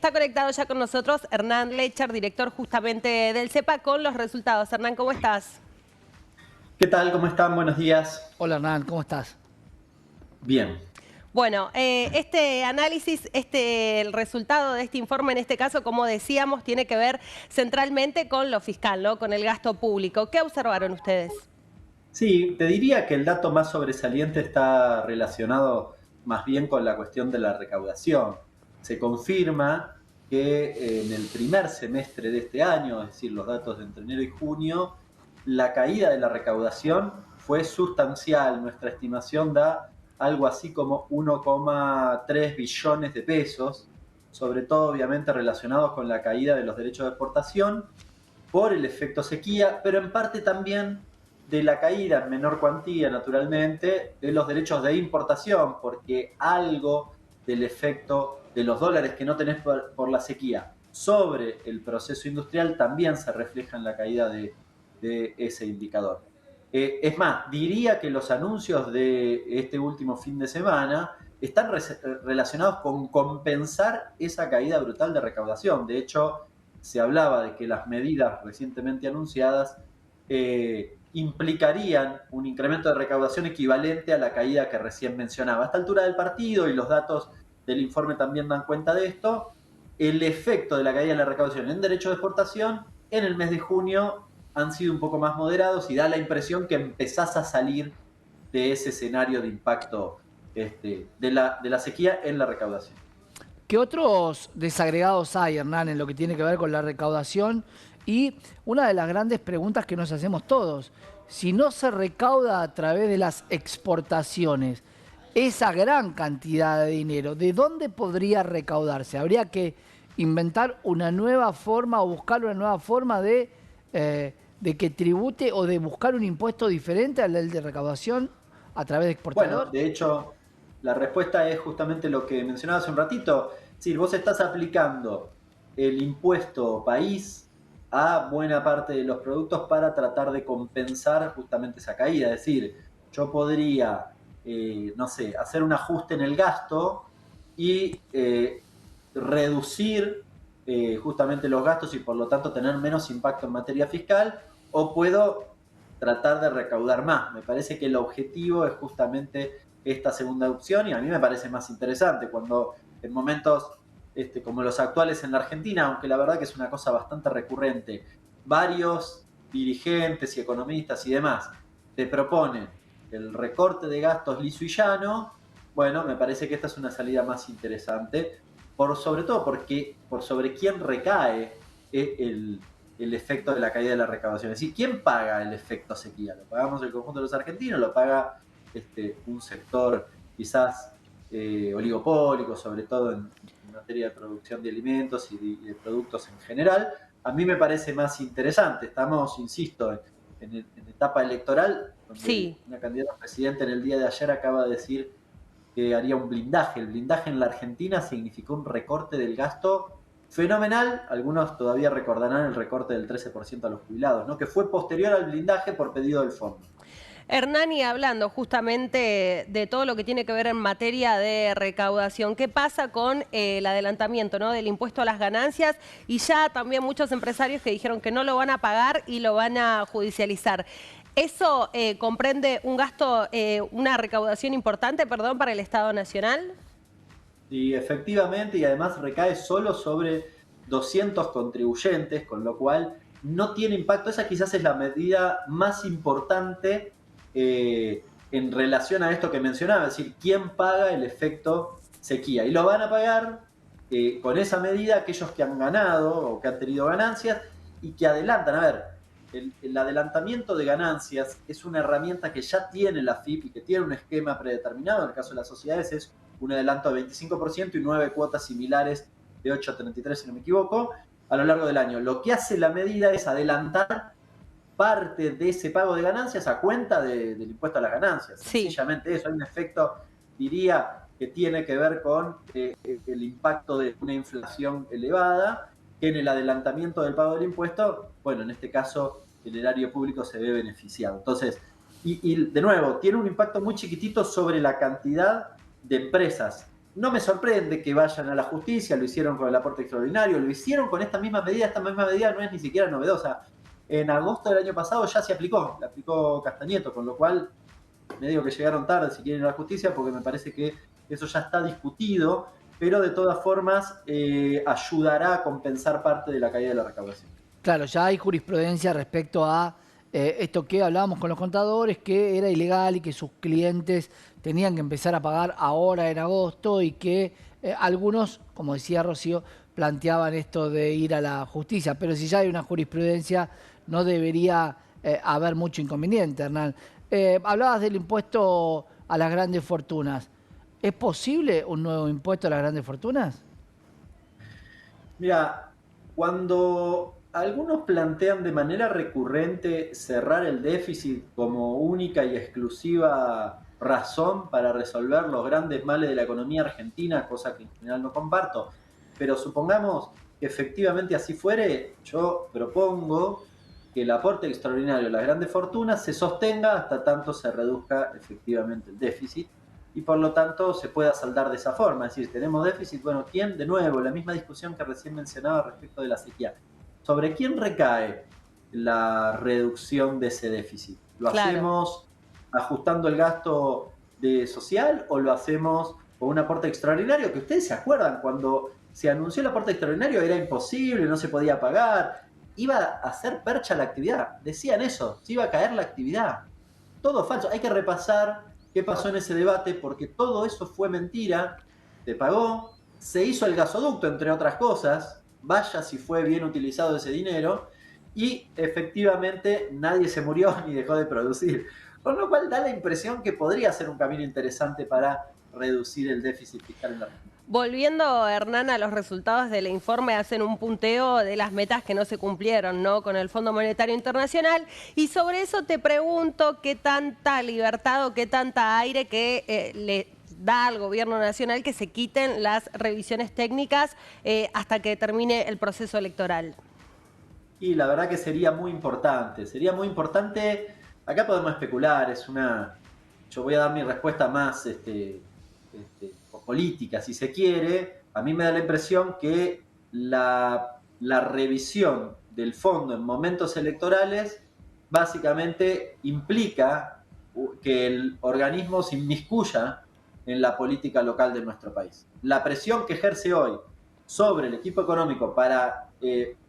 está conectado ya con nosotros Hernán Lecher, director justamente del CEPA, con los resultados. Hernán, ¿cómo estás? ¿Qué tal? ¿Cómo están? Buenos días. Hola Hernán, ¿cómo estás? Bien. Bueno, este análisis, el resultado de este informe, en este caso, como decíamos, tiene que ver centralmente con lo fiscal, ¿no? Con el gasto público. ¿Qué observaron ustedes? Sí, te diría que el dato más sobresaliente está relacionado más bien con la cuestión de la recaudación. Se confirma que en el primer semestre de este año, es decir, los datos de entre enero y junio, la caída de la recaudación fue sustancial. Nuestra estimación da algo así como 1,3 billones de pesos, sobre todo obviamente relacionados con la caída de los derechos de exportación por el efecto sequía, pero en parte también de la caída en menor cuantía, naturalmente, de los derechos de importación, porque algo del efecto de los dólares que no tenés por la sequía sobre el proceso industrial también se refleja en la caída de ese indicador. Es más, diría que los anuncios de este último fin de semana están relacionados con compensar esa caída brutal de recaudación. De hecho, se hablaba de que las medidas recientemente anunciadas implicarían un incremento de recaudación equivalente a la caída que recién mencionaba. A esta altura del partido, y los datos del informe también dan cuenta de esto, el efecto de la caída de la recaudación en derecho de exportación en el mes de junio han sido un poco más moderados y da la impresión que empezás a salir de ese escenario de impacto de la sequía en la recaudación. ¿Qué otros desagregados hay, Hernán, en lo que tiene que ver con la recaudación? Y una de las grandes preguntas que nos hacemos todos, si no se recauda a través de las exportaciones esa gran cantidad de dinero, ¿de dónde podría recaudarse? ¿Habría que inventar una nueva forma o buscar una nueva forma de que tribute o de buscar un impuesto diferente al de recaudación a través de Bueno, exportador? de hecho, la respuesta es justamente lo que mencionaba hace un ratito. Si vos estás aplicando el impuesto país a buena parte de los productos para tratar de compensar justamente esa caída. Es decir, yo podría, no sé, hacer un ajuste en el gasto y reducir justamente los gastos y por lo tanto tener menos impacto en materia fiscal, o puedo tratar de recaudar más. Me parece que el objetivo es justamente esta segunda opción y a mí me parece más interesante cuando en momentos como los actuales en la Argentina, aunque la verdad que es una cosa bastante recurrente, varios dirigentes y economistas y demás te proponen el recorte de gastos liso y llano. Bueno, me parece que esta es una salida más interesante, sobre todo porque por sobre quién recae el efecto de la caída de la recaudación. Es decir, ¿quién paga el efecto sequía? ¿Lo pagamos el conjunto de los argentinos? ¿Lo paga un sector quizás oligopólico, sobre todo en materia de producción de alimentos y de productos en general? A mí me parece más interesante. Estamos, insisto, en etapa electoral, donde Sí. una candidata a presidente en el día de ayer acaba de decir que haría un blindaje. El blindaje en la Argentina significó un recorte del gasto fenomenal. Algunos todavía recordarán el recorte del 13% a los jubilados, ¿no? Que fue posterior al blindaje por pedido del fondo. Hernani, hablando justamente de todo lo que tiene que ver en materia de recaudación, ¿qué pasa con el adelantamiento, ¿no? Del impuesto a las ganancias? Y ya también muchos empresarios que dijeron que no lo van a pagar y lo van a judicializar. ¿Eso comprende un gasto, una recaudación importante, perdón, para el Estado Nacional? Y efectivamente, y además recae solo sobre 200 contribuyentes, con lo cual no tiene impacto. Esa quizás es la medida más importante en relación a esto que mencionaba, es decir, ¿quién paga el efecto sequía? Y lo van a pagar con esa medida aquellos que han ganado o que han tenido ganancias y que adelantan. A ver, el adelantamiento de ganancias es una herramienta que ya tiene la FIP y que tiene un esquema predeterminado. En el caso de las sociedades es un adelanto de 25% y 9 cuotas similares de 8,33, si no me equivoco, a lo largo del año. Lo que hace la medida es adelantar parte de ese pago de ganancias a cuenta del impuesto a las ganancias. Sí. Sencillamente eso. Hay un efecto, diría, que tiene que ver con el impacto de una inflación elevada, que en el adelantamiento del pago del impuesto, bueno, en este caso el erario público se ve beneficiado. Entonces, y de nuevo, tiene un impacto muy chiquitito sobre la cantidad de empresas no me sorprende que vayan a la justicia, lo hicieron con el aporte extraordinario, lo hicieron con esta misma medida no es ni siquiera novedosa. En agosto del año pasado ya se aplicó, la aplicó Castañeto, con lo cual me digo que llegaron tarde si quieren ir a la justicia, porque me parece que eso ya está discutido, pero de todas formas ayudará a compensar parte de la caída de la recaudación. Claro, ya hay jurisprudencia respecto a esto que hablábamos con los contadores, que era ilegal y que sus clientes tenían que empezar a pagar ahora en agosto y que algunos, como decía Rocío, planteaban esto de ir a la justicia. Pero si ya hay una jurisprudencia, no debería haber mucho inconveniente, Hernán. Hablabas del impuesto a las grandes fortunas. ¿Es posible un nuevo impuesto a las grandes fortunas? Mira, cuando algunos plantean de manera recurrente cerrar el déficit como única y exclusiva razón para resolver los grandes males de la economía argentina, cosa que en general no comparto, pero supongamos que efectivamente así fuere, yo propongo que el aporte extraordinario a las grandes fortunas se sostenga hasta tanto se reduzca efectivamente el déficit y por lo tanto se pueda saldar de esa forma. Es decir, tenemos déficit, bueno, ¿quién? De nuevo, la misma discusión que recién mencionaba respecto de la sequía. ¿Sobre quién recae la reducción de ese déficit? ¿Lo hacemos ajustando el gasto social o lo hacemos con un aporte extraordinario? Que ustedes se acuerdan, cuando se anunció el aporte extraordinario era imposible, no se podía pagar, iba a hacer percha la actividad. Decían eso, se iba a caer la actividad. Todo falso. Hay que repasar qué pasó en ese debate, porque todo eso fue mentira. Se pagó, se hizo el gasoducto, entre otras cosas, vaya si fue bien utilizado ese dinero, y efectivamente nadie se murió ni dejó de producir. Con lo cual da la impresión que podría ser un camino interesante para reducir el déficit fiscal en la Argentina. Volviendo, Hernán, a los resultados del informe, hacen un punteo de las metas que no se cumplieron, ¿no?, con el Fondo Monetario Internacional. Y sobre eso te pregunto qué tanta libertad o qué tanta aire que le da al gobierno nacional que se quiten las revisiones técnicas hasta que termine el proceso electoral. Y la verdad que sería muy importante. Acá podemos especular, yo voy a dar mi respuesta más política, si se quiere. A mí me da la impresión que la revisión del fondo en momentos electorales básicamente implica que el organismo se inmiscuya en la política local de nuestro país. La presión que ejerce hoy sobre el equipo económico para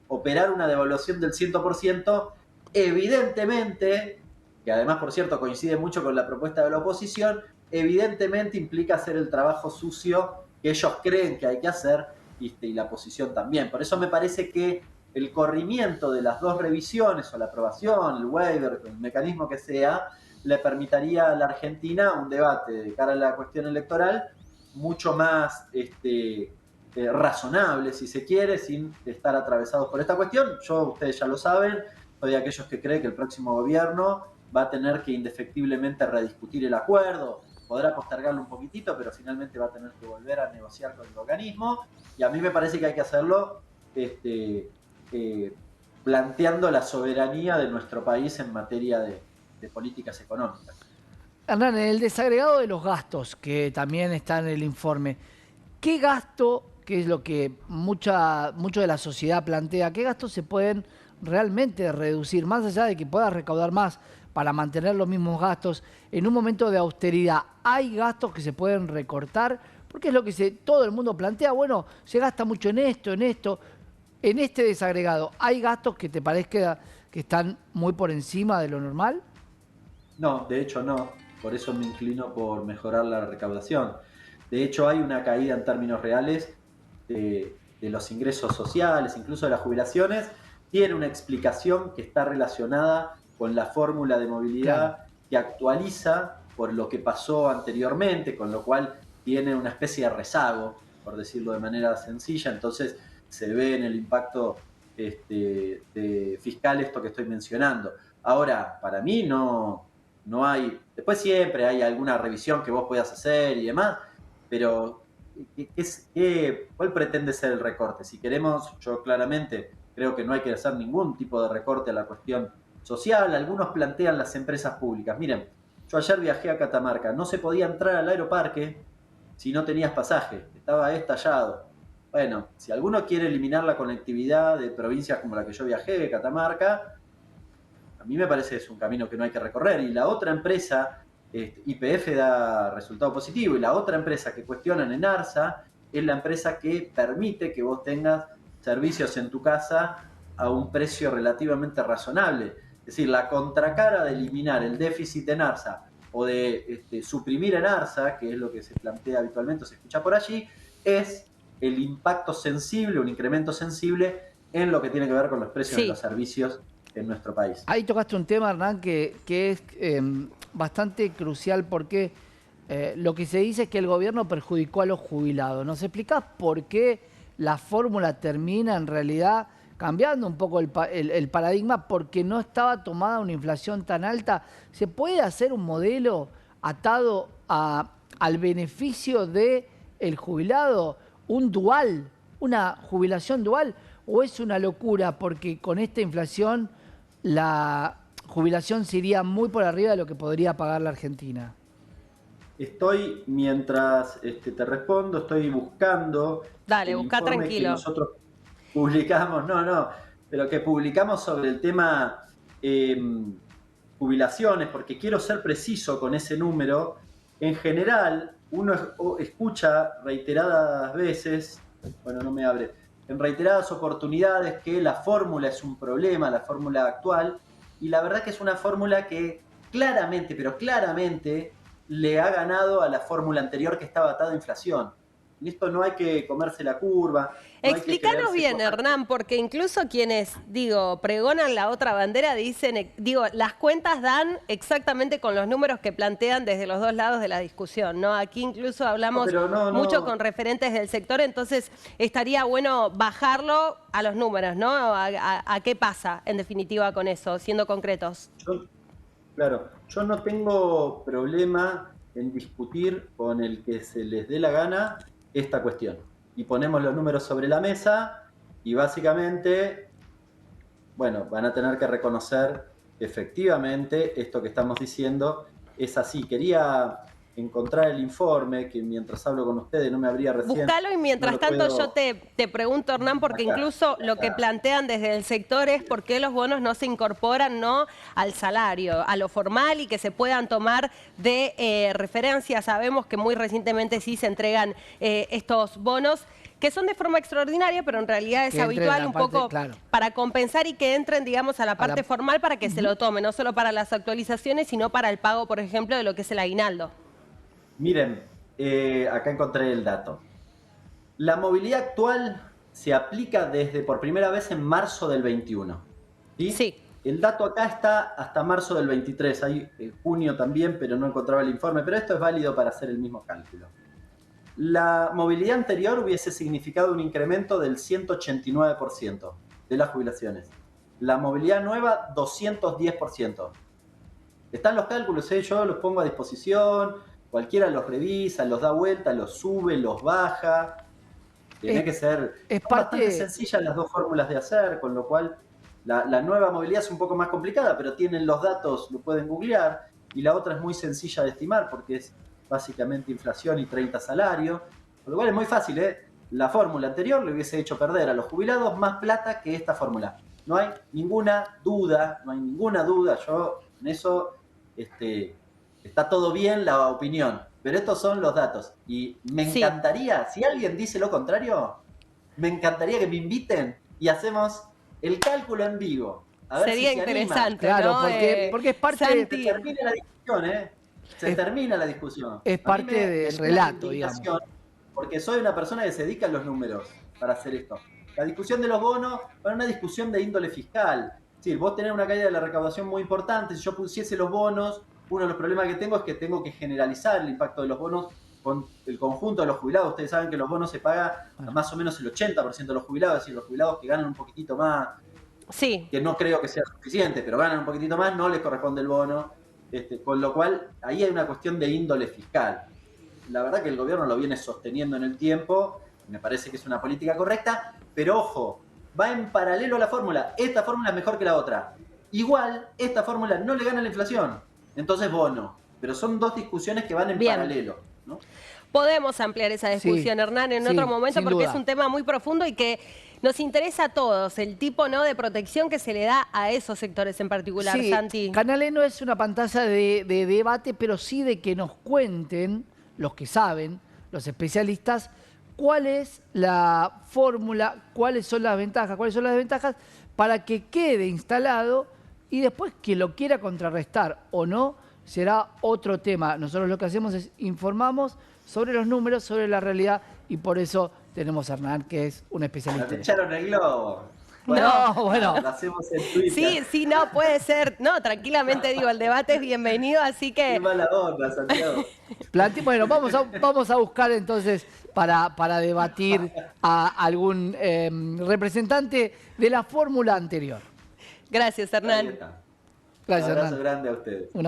operar una devaluación del 100%, evidentemente, que además, por cierto, coincide mucho con la propuesta de la oposición, evidentemente implica hacer el trabajo sucio que ellos creen que hay que hacer y la oposición también. Por eso me parece que el corrimiento de las dos revisiones o la aprobación, el waiver, el mecanismo que sea, le permitiría a la Argentina un debate de cara a la cuestión electoral mucho más razonable, si se quiere, sin estar atravesados por esta cuestión. Yo, ustedes ya lo saben, soy de aquellos que creen que el próximo gobierno va a tener que indefectiblemente rediscutir el acuerdo, podrá postergarlo un poquitito, pero finalmente va a tener que volver a negociar con el organismo, y a mí me parece que hay que hacerlo planteando la soberanía de nuestro país en materia de políticas económicas. Hernán, en el desagregado de los gastos, que también está en el informe, ¿qué gasto, que es lo que mucho de la sociedad plantea, qué gastos se pueden realmente reducir, más allá de que puedas recaudar más para mantener los mismos gastos en un momento de austeridad? ¿Hay gastos que se pueden recortar? Porque es lo que todo el mundo plantea, bueno, se gasta mucho en esto, en esto. En este desagregado, ¿hay gastos que te parezca que están muy por encima de lo normal? No, de hecho no. Por eso me inclino por mejorar la recaudación. De hecho, hay una caída en términos reales de los ingresos sociales, incluso de las jubilaciones. Tiene una explicación que está relacionada con la fórmula de movilidad, claro, que actualiza por lo que pasó anteriormente, con lo cual tiene una especie de rezago, por decirlo de manera sencilla. Entonces se ve en el impacto fiscal esto que estoy mencionando. Ahora, para mí no hay, después siempre hay alguna revisión que vos puedas hacer y demás, pero ¿cuál pretende ser el recorte? Si queremos, yo claramente creo que no hay que hacer ningún tipo de recorte a la cuestión social. Algunos plantean las empresas públicas. Miren, yo ayer viajé a Catamarca, no se podía entrar al aeroparque si no tenías pasaje, estaba estallado. Bueno, si alguno quiere eliminar la conectividad de provincias como la que yo viajé, Catamarca, a mí me parece que es un camino que no hay que recorrer. Y la otra empresa, YPF da resultado positivo, y la otra empresa que cuestionan en ARSA es la empresa que permite que vos tengas servicios en tu casa a un precio relativamente razonable. Es decir, la contracara de eliminar el déficit en ARSA o de suprimir en ARSA, que es lo que se plantea habitualmente o se escucha por allí, es el impacto sensible, un incremento sensible en lo que tiene que ver con los precios de los servicios en nuestro país. Ahí tocaste un tema, Hernán, que es bastante crucial porque lo que se dice es que el gobierno perjudicó a los jubilados. ¿Nos explicás por qué la fórmula termina en realidad cambiando un poco el paradigma porque no estaba tomada una inflación tan alta? ¿Se puede hacer un modelo atado al beneficio del jubilado? ¿Un dual? ¿Una jubilación dual? ¿O es una locura porque con esta inflación la jubilación se iría muy por arriba de lo que podría pagar la Argentina? Mientras te respondo, estoy buscando Dale, el busca informe tranquilo. que nosotros publicamos, pero que publicamos sobre el tema jubilaciones, porque quiero ser preciso con ese número. En general, uno escucha reiteradas veces, bueno, no me abre, en reiteradas oportunidades que la fórmula es un problema, la fórmula actual, y la verdad que es una fórmula que claramente, pero claramente, le ha ganado a la fórmula anterior que estaba atada a inflación. En esto no hay que comerse la curva. Explícanos bien, Hernán, porque incluso quienes, pregonan la otra bandera dicen, las cuentas dan exactamente con los números que plantean desde los dos lados de la discusión, ¿no? Aquí incluso hablamos mucho con referentes del sector, entonces estaría bueno bajarlo a los números, ¿no? A qué pasa, en definitiva, con eso, siendo concretos. Yo no tengo problema en discutir con el que se les dé la gana esta cuestión. Y ponemos los números sobre la mesa y básicamente, bueno, van a tener que reconocer que efectivamente esto que estamos diciendo es así. Quería encontrar el informe, que mientras hablo con ustedes no me abría recién. Búscalo y mientras tanto yo te pregunto, Hernán, porque incluso lo que plantean desde el sector es por qué los bonos no se incorporan al salario, a lo formal y que se puedan tomar de referencia. Sabemos que muy recientemente sí se entregan estos bonos que son de forma extraordinaria, pero en realidad es habitual un poco para compensar y que entren, digamos, a la parte formal para que se lo tomen, no solo para las actualizaciones, sino para el pago, por ejemplo, de lo que es el aguinaldo. Miren, acá encontré el dato. La movilidad actual se aplica desde por primera vez en marzo del 21. ¿Sí? El dato acá está hasta marzo del 23. Hay junio también, pero no encontraba el informe. Pero esto es válido para hacer el mismo cálculo. La movilidad anterior hubiese significado un incremento del 189% de las jubilaciones. La movilidad nueva, 210%. Están los cálculos, yo los pongo a disposición. Cualquiera los revisa, los da vuelta, los sube, los baja. Tiene que ser bastante sencillas las dos fórmulas de hacer, con lo cual la nueva movilidad es un poco más complicada, pero tienen los datos, lo pueden googlear, y la otra es muy sencilla de estimar porque es básicamente inflación y 30 salarios, con lo cual es muy fácil, La fórmula anterior le hubiese hecho perder a los jubilados más plata que esta fórmula. No hay ninguna duda, yo en eso está todo bien la opinión, pero estos son los datos. Y me encantaría, si alguien dice lo contrario, me encantaría que me inviten y hacemos el cálculo en vivo. A ver sería si se interesante, anima. ¿no? Porque es parte de... Se termina la discusión, Se termina la discusión. Es parte del relato, digamos. Porque soy una persona que se dedica a los números para hacer esto. La discusión de los bonos es una discusión de índole fiscal. Es decir, vos tenés una caída de la recaudación muy importante. Si yo pusiese los bonos, uno de los problemas que tengo es que tengo que generalizar el impacto de los bonos con el conjunto de los jubilados. Ustedes saben que los bonos se paga a más o menos el 80% de los jubilados, es decir, los jubilados que ganan un poquitito más, que no creo que sea suficiente, pero ganan un poquitito más, no les corresponde el bono. Con lo cual, ahí hay una cuestión de índole fiscal. La verdad que el gobierno lo viene sosteniendo en el tiempo, me parece que es una política correcta, pero ojo, va en paralelo a la fórmula. Esta fórmula es mejor que la otra. Igual, esta fórmula no le gana la inflación. Entonces, bono. Pero son dos discusiones que van en paralelo, ¿no? podemos ampliar esa discusión, Sí, Hernán, en sí, otro momento, sin porque duda. es un tema muy profundo y que nos interesa a todos, el tipo, ¿no?, de protección que se le da a esos sectores en particular, Sí, Santi. Canal E no es una pantalla de debate, pero sí de que nos cuenten, los que saben, los especialistas, cuál es la fórmula, cuáles son las ventajas, cuáles son las desventajas, para que quede instalado y después quien lo quiera contrarrestar o no, será otro tema. Nosotros lo que hacemos es informamos sobre los números, sobre la realidad y por eso tenemos a Hernán, que es un especialista. Me echaron el globo. No, bueno. Lo hacemos en Twitter. Sí, sí, no, puede ser. No, tranquilamente digo, el debate es bienvenido, así Qué que... mala onda, Santiago. Bueno, vamos a buscar entonces para debatir a algún representante de la fórmula anterior. Gracias, Ahí Hernán. está. Gracias, Un abrazo Hernán. grande a ustedes.